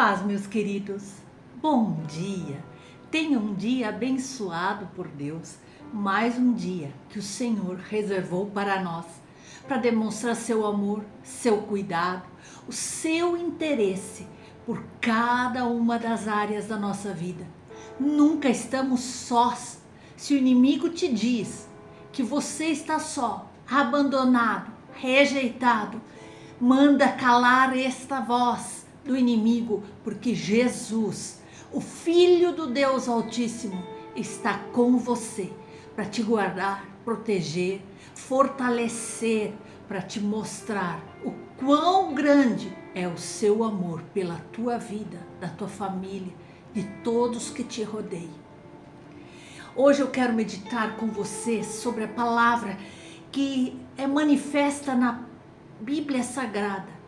Paz, meus queridos. Bom dia. Tenha um dia abençoado por Deus. Mais um dia que o Senhor reservou para nós, para demonstrar seu amor, seu cuidado, o seu interesse por cada uma das áreas da nossa vida. Nunca estamos sós. Se o inimigo te diz que você está só, abandonado, rejeitado, manda calar esta voz do inimigo, porque Jesus, o Filho do Deus Altíssimo, está com você para te guardar, proteger, fortalecer, para te mostrar o quão grande é o seu amor pela tua vida, da tua família, de todos que te rodeiam. Hoje eu quero meditar com você sobre a palavra que é manifesta na Bíblia Sagrada.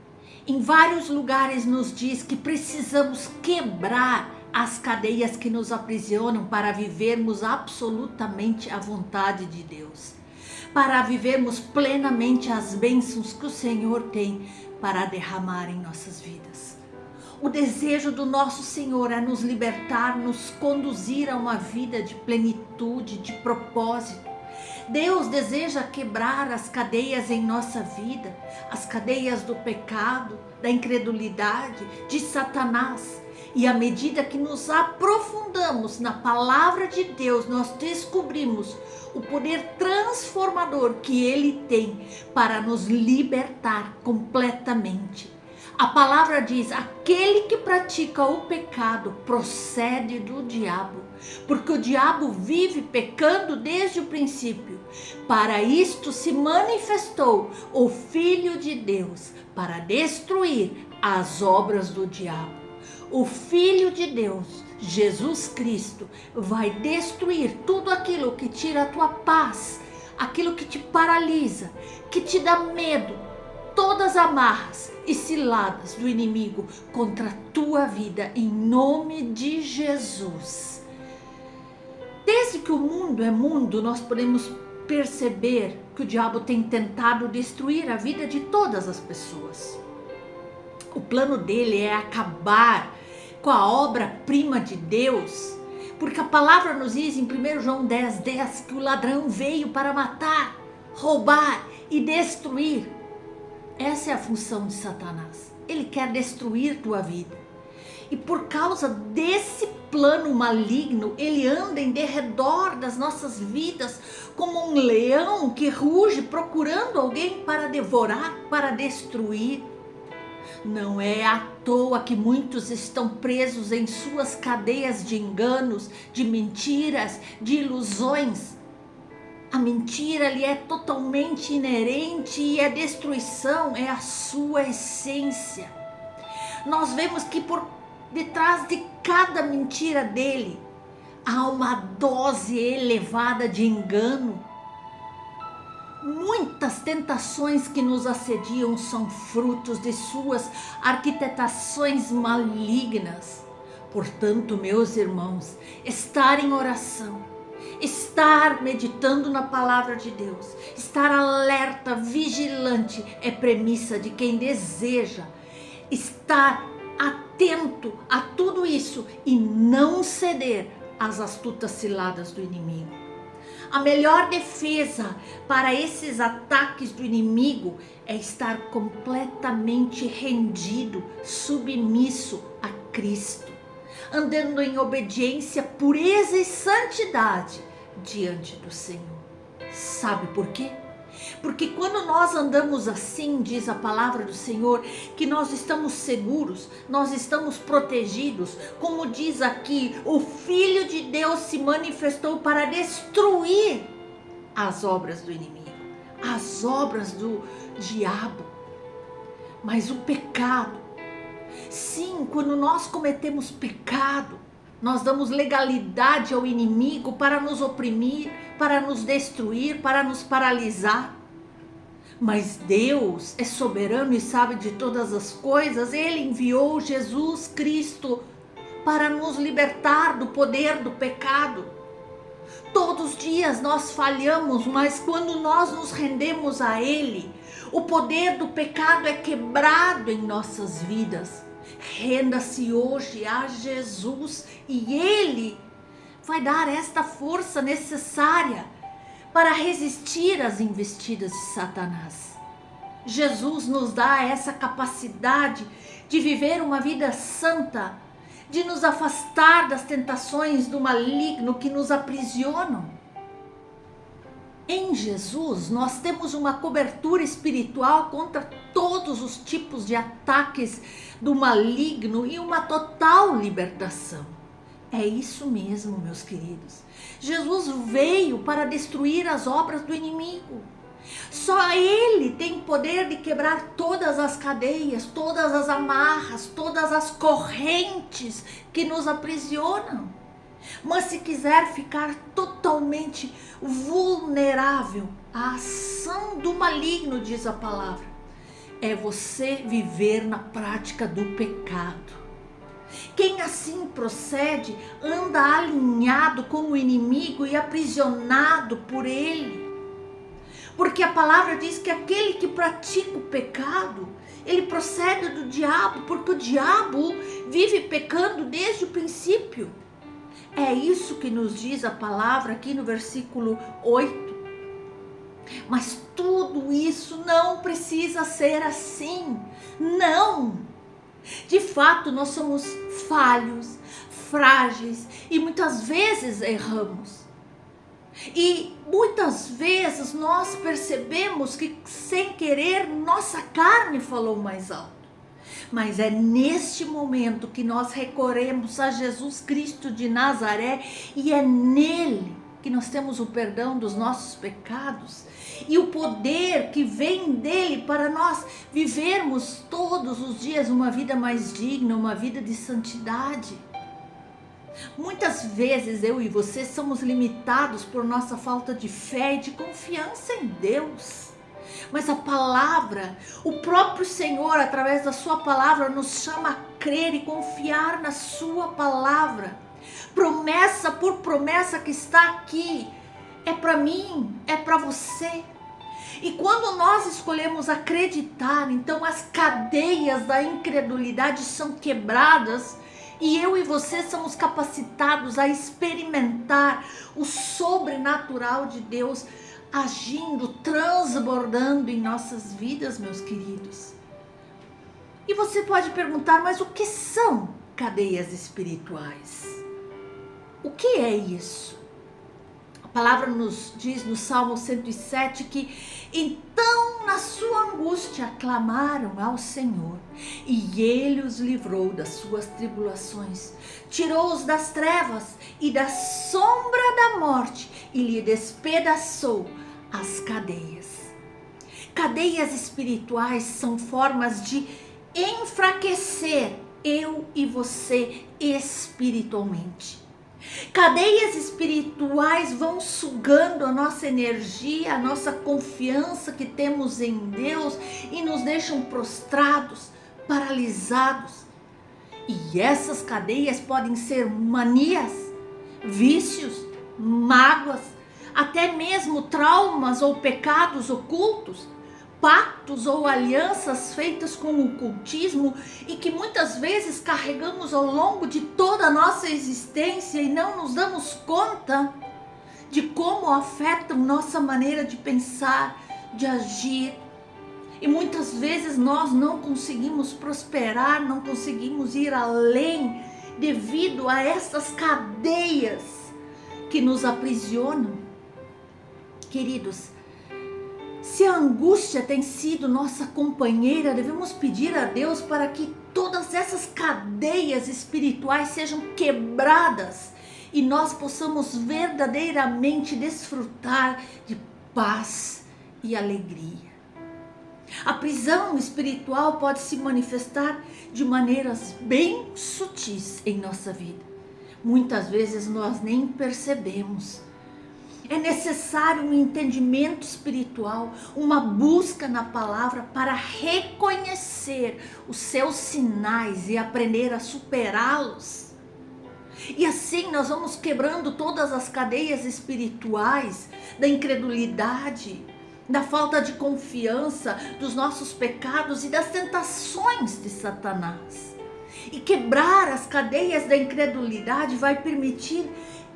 Em vários lugares nos diz que precisamos quebrar as cadeias que nos aprisionam para vivermos absolutamente a vontade de Deus, para vivermos plenamente as bênçãos que o Senhor tem para derramar em nossas vidas. O desejo do nosso Senhor é nos libertar, nos conduzir a uma vida de plenitude, de propósito. Deus deseja quebrar as cadeias em nossa vida, as cadeias do pecado, da incredulidade, de Satanás. E à medida que nos aprofundamos na palavra de Deus, nós descobrimos o poder transformador que Ele tem para nos libertar completamente. A palavra diz: aquele que pratica o pecado procede do diabo, porque o diabo vive pecando desde o princípio. Para isto se manifestou o Filho de Deus, para destruir as obras do diabo. O Filho de Deus, Jesus Cristo, vai destruir tudo aquilo que tira a tua paz, aquilo que te paralisa, que te dá medo, todas as amarras e ciladas do inimigo contra a tua vida, em nome de Jesus. Desde que o mundo é mundo, nós podemos perceber que o diabo tem tentado destruir a vida de todas as pessoas. O plano dele é acabar com a obra-prima de Deus, porque a palavra nos diz em 1 João 10:10 que o ladrão veio para matar, roubar e destruir. Essa é a função de Satanás. Ele quer destruir tua vida. E por causa desse plano maligno, ele anda em derredor das nossas vidas como um leão que ruge procurando alguém para devorar, para destruir. Não é à toa que muitos estão presos em suas cadeias de enganos, de mentiras, de ilusões. A mentira lhe é totalmente inerente e a destruição é a sua essência. Nós vemos que por detrás de cada mentira dele há uma dose elevada de engano. Muitas tentações que nos assediam são frutos de suas arquitetações malignas. Portanto, meus irmãos, estar em oração, estar meditando na palavra de Deus, estar alerta, vigilante, é premissa de quem deseja estar atento a tudo isso e não ceder às astutas ciladas do inimigo. A melhor defesa para esses ataques do inimigo é estar completamente rendido, submisso a Cristo, andando em obediência, pureza e santidade diante do Senhor. Sabe por quê? Porque quando nós andamos assim, diz a palavra do Senhor, que nós estamos seguros, nós estamos protegidos. Como diz aqui, o Filho de Deus se manifestou para destruir as obras do inimigo, as obras do diabo. Mas o pecado, sim, quando nós cometemos pecado, nós damos legalidade ao inimigo para nos oprimir, para nos destruir, para nos paralisar. Mas Deus é soberano e sabe de todas as coisas. Ele enviou Jesus Cristo para nos libertar do poder do pecado. Todos os dias nós falhamos, mas quando nós nos rendemos a Ele, o poder do pecado é quebrado em nossas vidas. renda-se hoje a Jesus e Ele vai dar esta força necessária para resistir às investidas de Satanás. Jesus nos dá essa capacidade de viver uma vida santa, de nos afastar das tentações do maligno que nos aprisionam. Em Jesus, nós temos uma cobertura espiritual contra todos os tipos de ataques do maligno e uma total libertação. É isso mesmo, meus queridos. Jesus veio para destruir as obras do inimigo. Só Ele tem poder de quebrar todas as cadeias, todas as amarras, todas as correntes que nos aprisionam. Mas se quiser ficar totalmente vulnerável à ação do maligno, diz a palavra, é você viver na prática do pecado. Quem assim procede anda alinhado com o inimigo e aprisionado por ele. Porque a palavra diz que aquele que pratica o pecado, ele procede do diabo, porque o diabo vive pecando desde o princípio. É isso que nos diz a palavra aqui no versículo 8. Mas tudo isso não precisa ser assim. Não! De fato, nós somos falhos, frágeis e muitas vezes erramos. E muitas vezes nós percebemos que sem querer nossa carne falou mais alto. Mas é neste momento que nós recorremos a Jesus Cristo de Nazaré e é nele que nós temos o perdão dos nossos pecados e o poder que vem dele para nós vivermos todos os dias uma vida mais digna, uma vida de santidade. Muitas vezes eu e você somos limitados por nossa falta de fé e de confiança em Deus. Mas a palavra, o próprio Senhor, através da sua palavra, nos chama a crer e confiar na sua palavra. Promessa por promessa que está aqui, é para mim, é para você. E quando nós escolhemos acreditar, então as cadeias da incredulidade são quebradas e eu e você somos capacitados a experimentar o sobrenatural de Deus agindo, transbordando em nossas vidas, meus queridos. E você pode perguntar, mas o que são cadeias espirituais? O que é isso? A palavra nos diz no Salmo 107 que então na sua angústia clamaram ao Senhor e Ele os livrou das suas tribulações, tirou-os das trevas e da sombra da morte e lhe despedaçou as cadeias. Cadeias espirituais são formas de enfraquecer eu e você espiritualmente. Cadeias espirituais vão sugando a nossa energia, a nossa confiança que temos em Deus e nos deixam prostrados, paralisados. E essas cadeias podem ser manias, vícios, mágoas, até mesmo traumas ou pecados ocultos, pactos ou alianças feitas com o ocultismo e que muitas vezes carregamos ao longo de toda a nossa existência e não nos damos conta de como afetam nossa maneira de pensar, de agir. E muitas vezes nós não conseguimos prosperar, não conseguimos ir além devido a essas cadeias que nos aprisionam. Queridos, se a angústia tem sido nossa companheira, devemos pedir a Deus para que todas essas cadeias espirituais sejam quebradas e nós possamos verdadeiramente desfrutar de paz e alegria. A prisão espiritual pode se manifestar de maneiras bem sutis em nossa vida. Muitas vezes nós nem percebemos. É necessário um entendimento espiritual, uma busca na palavra para reconhecer os seus sinais e aprender a superá-los. E assim nós vamos quebrando todas as cadeias espirituais da incredulidade, da falta de confiança, dos nossos pecados e das tentações de Satanás. E quebrar as cadeias da incredulidade vai permitir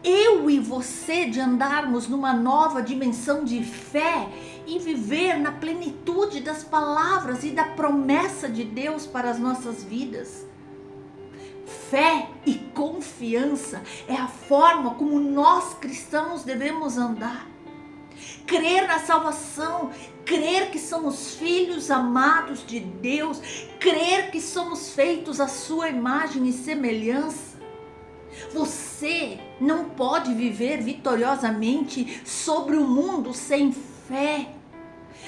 eu e você de andarmos numa nova dimensão de fé e viver na plenitude das palavras e da promessa de Deus para as nossas vidas. Fé e confiança é a forma como nós cristãos devemos andar. Crer na salvação, crer que somos filhos amados de Deus, crer que somos feitos à sua imagem e semelhança. Você não pode viver vitoriosamente sobre o mundo sem fé.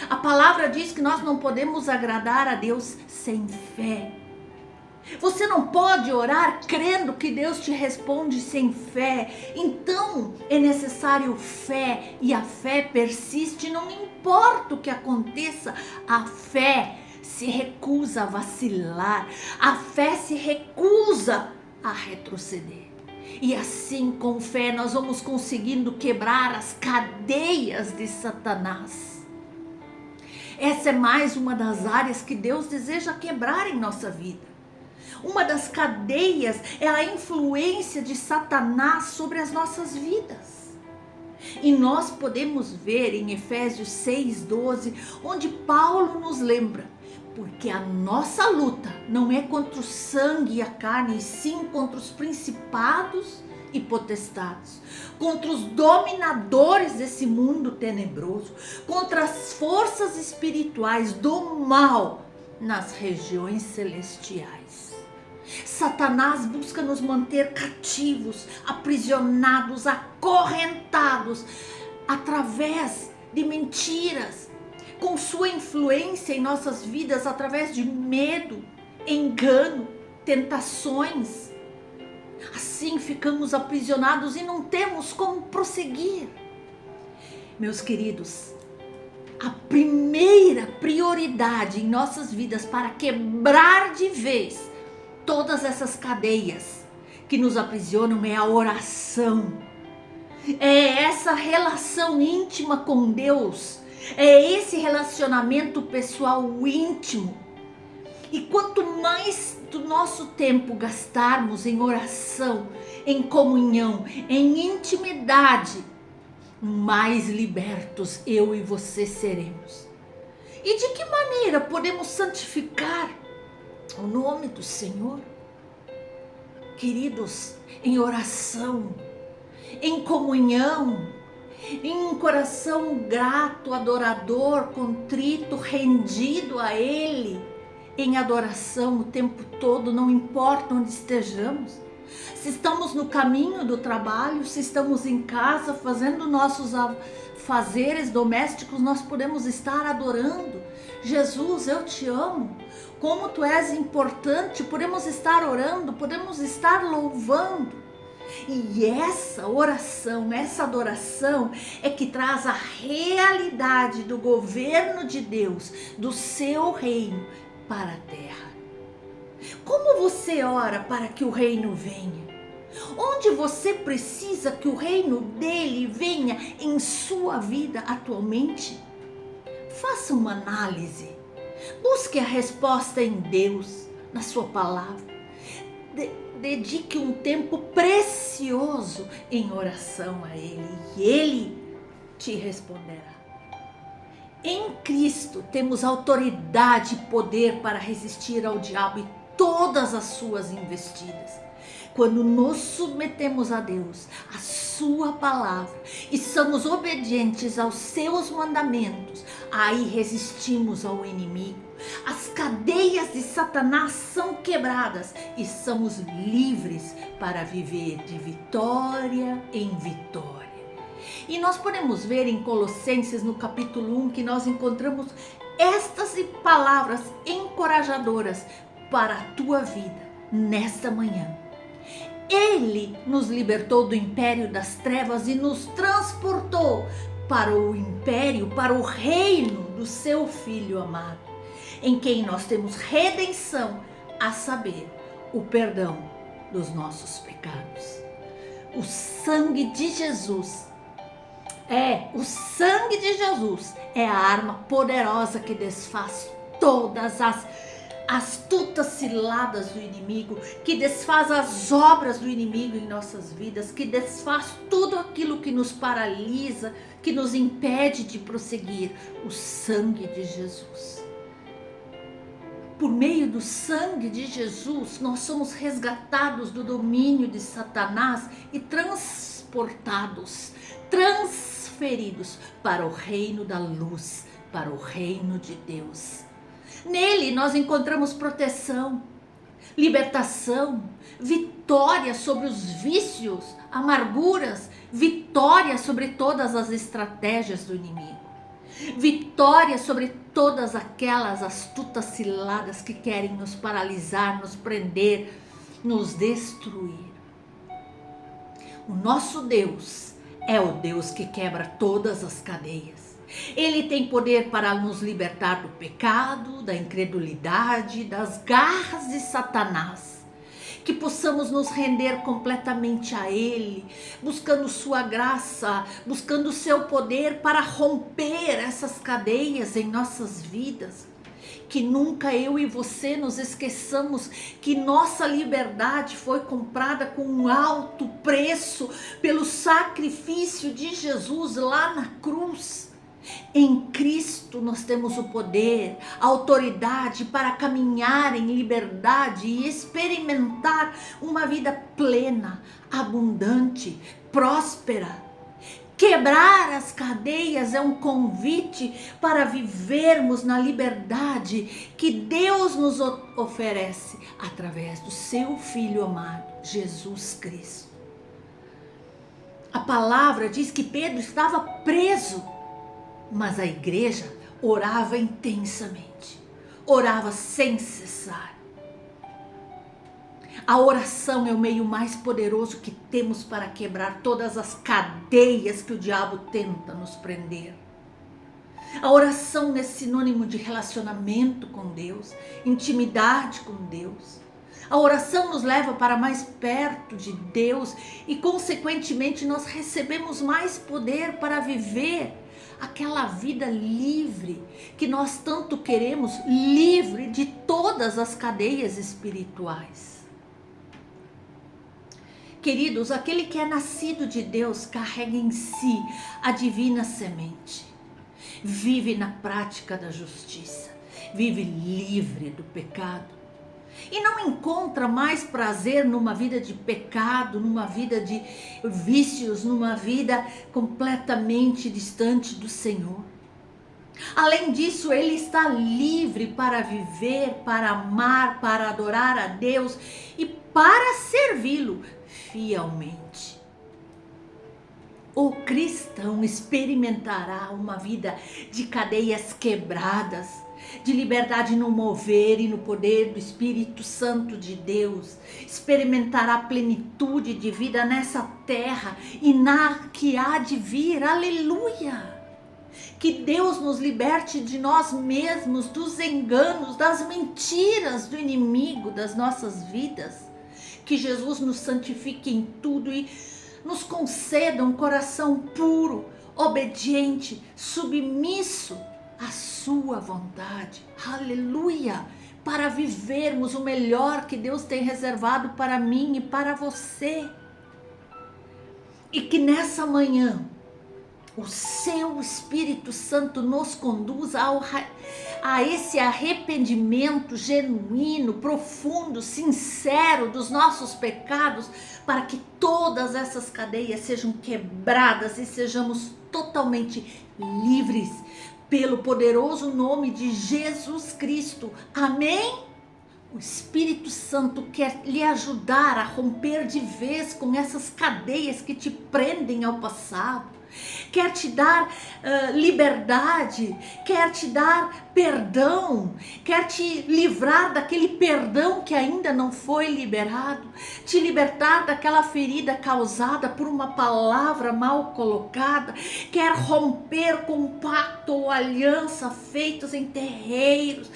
A palavra diz que nós não podemos agradar a Deus sem fé. Você não pode orar crendo que Deus te responde sem fé. Então é necessário fé, e a fé persiste, não importa o que aconteça. A fé se recusa a vacilar, a fé se recusa a retroceder. E assim, com fé, nós vamos conseguindo quebrar as cadeias de Satanás. Essa é mais uma das áreas que Deus deseja quebrar em nossa vida. Uma das cadeias é a influência de Satanás sobre as nossas vidas. E nós podemos ver em Efésios 6:12, onde Paulo nos lembra: porque a nossa luta não é contra o sangue e a carne, e sim contra os principados e potestades, contra os dominadores desse mundo tenebroso, contra as forças espirituais do mal nas regiões celestiais. Satanás busca nos manter cativos, aprisionados, acorrentados, através de mentiras, com sua influência em nossas vidas, através de medo, engano, tentações. Assim ficamos aprisionados e não temos como prosseguir. Meus queridos, a primeira prioridade em nossas vidas para quebrar de vez todas essas cadeias que nos aprisionam é a oração. É essa relação íntima com Deus. É esse relacionamento pessoal íntimo. E quanto mais do nosso tempo gastarmos em oração, em comunhão, em intimidade, mais libertos eu e você seremos. E de que maneira podemos santificar o nome do Senhor? Queridos, em oração, em comunhão, em um coração grato, adorador, contrito, rendido a Ele, em adoração o tempo todo, não importa onde estejamos. Se estamos no caminho do trabalho, se estamos em casa fazendo nossos afazeres domésticos, nós podemos estar adorando. Jesus, eu te amo. Como tu és importante, podemos estar orando, podemos estar louvando. E essa oração, essa adoração é que traz a realidade do governo de Deus, do seu reino para a terra. Como você ora para que o reino venha? Onde você precisa que o reino dele venha em sua vida atualmente? Faça uma análise. Busque a resposta em Deus, na sua palavra. Dedique um tempo precioso em oração a Ele, e Ele te responderá. Em Cristo temos autoridade e poder para resistir ao diabo e todas as suas investidas. Quando nos submetemos a Deus, a sua palavra, e somos obedientes aos seus mandamentos, aí resistimos ao inimigo. As cadeias de Satanás são quebradas e somos livres para viver de vitória em vitória. E nós podemos ver em Colossenses, no capítulo 1, que nós encontramos estas palavras encorajadoras para a tua vida nesta manhã. Ele nos libertou do império das trevas e nos transportou para o império, para o reino do seu Filho amado, em quem nós temos redenção, a saber, o perdão dos nossos pecados. O sangue de Jesus é a arma poderosa que desfaz todas as astutas ciladas do inimigo, que desfaz as obras do inimigo em nossas vidas, que desfaz tudo aquilo que nos paralisa, que nos impede de prosseguir. O sangue de Jesus. Por meio do sangue de Jesus, nós somos resgatados do domínio de Satanás e transportados, transferidos para o reino da luz, para o reino de Deus. Nele nós encontramos proteção, libertação, vitória sobre os vícios, amarguras, vitória sobre todas as estratégias do inimigo, vitória sobre todas aquelas astutas ciladas que querem nos paralisar, nos prender, nos destruir. O nosso Deus é o Deus que quebra todas as cadeias. Ele tem poder para nos libertar do pecado, da incredulidade, das garras de Satanás. Que possamos nos render completamente a Ele, buscando sua graça, buscando o seu poder para romper essas cadeias em nossas vidas. Que nunca eu e você nos esqueçamos que nossa liberdade foi comprada com um alto preço pelo sacrifício de Jesus lá na cruz. Em Cristo nós temos o poder, a autoridade para caminhar em liberdade e experimentar uma vida plena, abundante, próspera. Quebrar as cadeias é um convite para vivermos na liberdade que Deus nos oferece através do seu Filho amado, Jesus Cristo. A palavra diz que Pedro estava preso, mas a igreja orava intensamente, orava sem cessar. A oração é o meio mais poderoso que temos para quebrar todas as cadeias que o diabo tenta nos prender. A oração é sinônimo de relacionamento com Deus, intimidade com Deus. A oração nos leva para mais perto de Deus e, consequentemente, nós recebemos mais poder para viver aquela vida livre que nós tanto queremos, livre de todas as cadeias espirituais. Queridos, aquele que é nascido de Deus carrega em si a divina semente, vive na prática da justiça, vive livre do pecado e não encontra mais prazer numa vida de pecado, numa vida de vícios, numa vida completamente distante do Senhor. Além disso, ele está livre para viver, para amar, para adorar a Deus e para servi-lo fielmente. O cristão experimentará uma vida de cadeias quebradas, de liberdade no mover e no poder do Espírito Santo de Deus. Experimentará a plenitude de vida nessa terra e na que há de vir. Aleluia! Que Deus nos liberte de nós mesmos, dos enganos, das mentiras do inimigo das nossas vidas. Que Jesus nos santifique em tudo e nos conceda um coração puro, obediente, submisso à sua vontade. Aleluia! Para vivermos o melhor que Deus tem reservado para mim e para você. E que nessa manhã o seu Espírito Santo nos conduza a esse arrependimento genuíno, profundo, sincero dos nossos pecados, para que todas essas cadeias sejam quebradas e sejamos totalmente livres pelo poderoso nome de Jesus Cristo. Amém? O Espírito Santo quer lhe ajudar a romper de vez com essas cadeias que te prendem ao passado. Quer te dar liberdade, quer te dar perdão, quer te livrar daquele perdão que ainda não foi liberado, te libertar daquela ferida causada por uma palavra mal colocada, quer romper com um pacto ou aliança feitos em terreiros,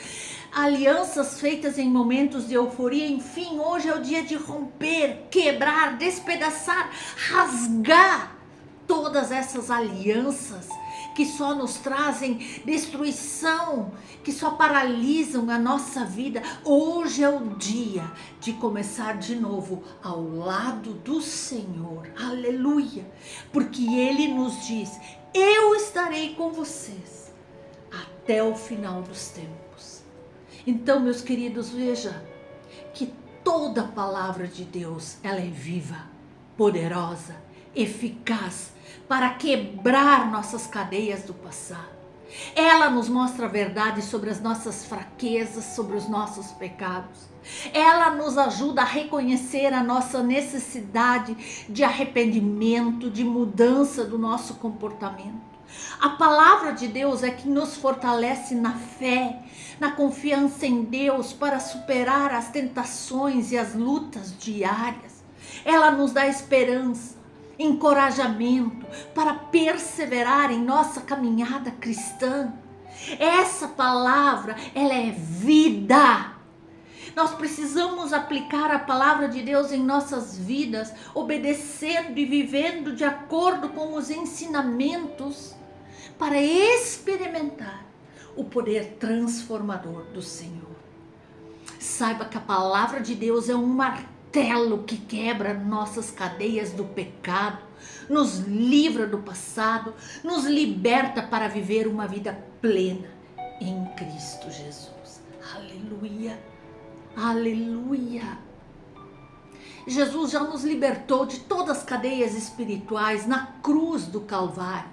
alianças feitas em momentos de euforia. Enfim, hoje é o dia de romper, quebrar, despedaçar, rasgar todas essas alianças que só nos trazem destruição, que só paralisam a nossa vida. Hoje é o dia de começar de novo ao lado do Senhor. Aleluia! Porque Ele nos diz: eu estarei com vocês até o final dos tempos. Então, meus queridos, veja que toda a palavra de Deus, ela é viva, poderosa, eficaz para quebrar nossas cadeias do passado. Ela nos mostra a verdade sobre as nossas fraquezas, sobre os nossos pecados. Ela nos ajuda a reconhecer a nossa necessidade de arrependimento, de mudança do nosso comportamento. A palavra de Deus é que nos fortalece na fé, na confiança em Deus para superar as tentações e as lutas diárias. Ela nos dá esperança, encorajamento para perseverar em nossa caminhada cristã. Essa palavra, ela é vida. Nós precisamos aplicar a palavra de Deus em nossas vidas, obedecendo e vivendo de acordo com os ensinamentos, para experimentar o poder transformador do Senhor. Saiba que a palavra de Deus é um martelo que quebra nossas cadeias do pecado, nos livra do passado, nos liberta para viver uma vida plena em Cristo Jesus. Aleluia, aleluia. Jesus já nos libertou de todas as cadeias espirituais na cruz do Calvário.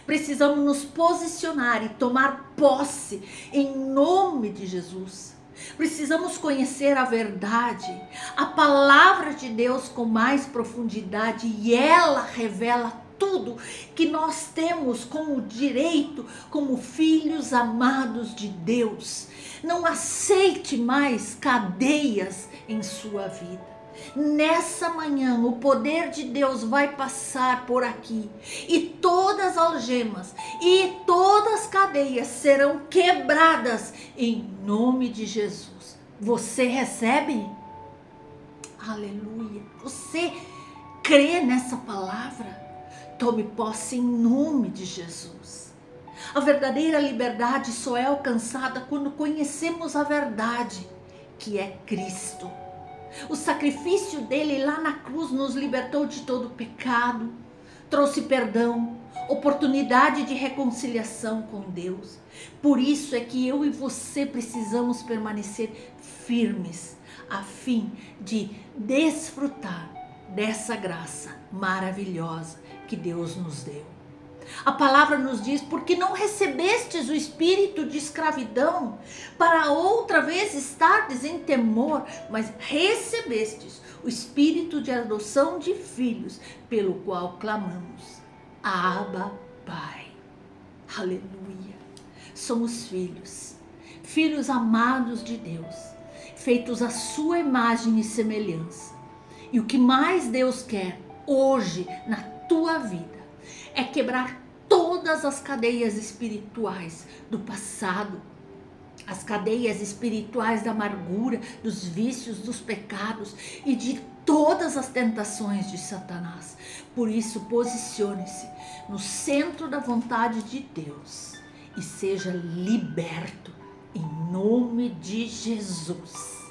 Precisamos nos posicionar e tomar posse em nome de Jesus. Precisamos conhecer a verdade, a palavra de Deus com mais profundidade, e ela revela tudo que nós temos como direito, como filhos amados de Deus. Não aceite mais cadeias em sua vida. Nessa manhã o poder de Deus vai passar por aqui e todas as algemas e todas as cadeias serão quebradas em nome de Jesus. Você recebe? Aleluia. Você crê nessa palavra? Tome posse em nome de Jesus. A verdadeira liberdade só é alcançada quando conhecemos a verdade, que é Cristo. O sacrifício dele lá na cruz nos libertou de todo pecado, trouxe perdão, oportunidade de reconciliação com Deus. Por isso é que eu e você precisamos permanecer firmes, a fim de desfrutar dessa graça maravilhosa que Deus nos deu. A palavra nos diz: porque não recebestes o espírito de escravidão para outra vez estardes em temor, mas recebestes o espírito de adoção de filhos, pelo qual clamamos: Abba, Pai. Aleluia. Somos filhos, filhos amados de Deus, feitos à sua imagem e semelhança. E o que mais Deus quer hoje na tua vida é quebrar todas as cadeias espirituais do passado, as cadeias espirituais da amargura, dos vícios, dos pecados e de todas as tentações de Satanás. Por isso, posicione-se no centro da vontade de Deus e seja liberto em nome de Jesus.